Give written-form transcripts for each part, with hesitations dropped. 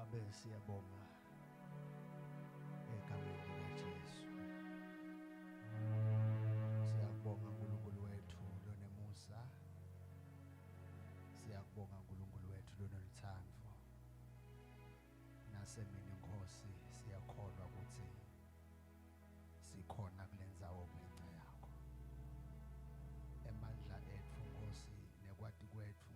Babe siyabonga egameni likaJesu. Siyabonga uNkulunkulu wethu lonemusa. Siyabonga uNkulunkulu wethu lonothando. Nasemini Nkosi siyakholwa ukuthi sikhona kulendzawo ngenxa yakho. Emandla ethu Nkosi nekwati kwethu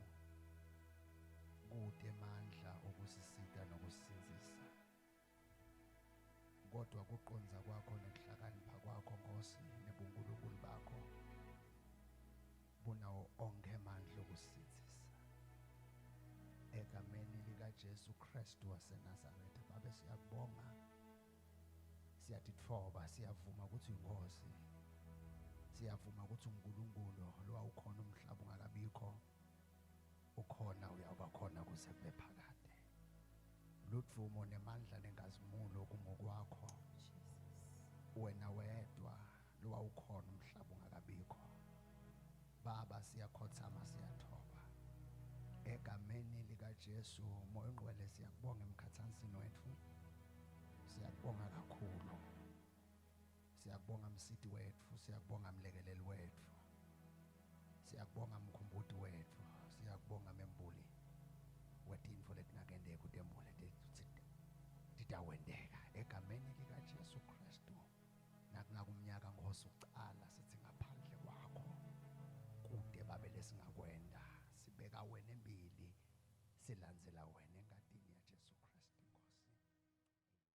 kude emandla okusisita nokusinzisa. Kodwa kuqonza kwakho nokuhlakanipha kwakho Nkosi nebuNkulunkulu bakho bunawo onke amandla okusinzisa. Egameni likaJesu Kristu waseNazaretha Babe siyabonga. Siyatitfoba siyavuma ukuthi uNkosi. Siyavuma ukuthi uNkulunkulu lo awukhona umhlaba ungakabikho. Ukhona uyaba khona kuze kube phakade. Lutvumo nemandla nenkazimulo kungokwakho. Wena wedwa lo awukhona umhlaba ungakabikho. Baba siyakhothama siyathoba. Egameni likaJesu Moya Ongcwele siyakubonga emkhathansini wethu. Siyakubonga kakhulu. Siyakubonga msiti wethu, siyakubonga mlekeleli wethu. Siyakubonga mkhumbuti wethu, siyakubonga membuli wetintfo letingakendeka utembule titawendeka egameni likaJesu Kristu. Nakungakumnyaka Nkosi ucala sithi ngaphandle kwakho kude Babe lesingakwenda. Sibeka wena embili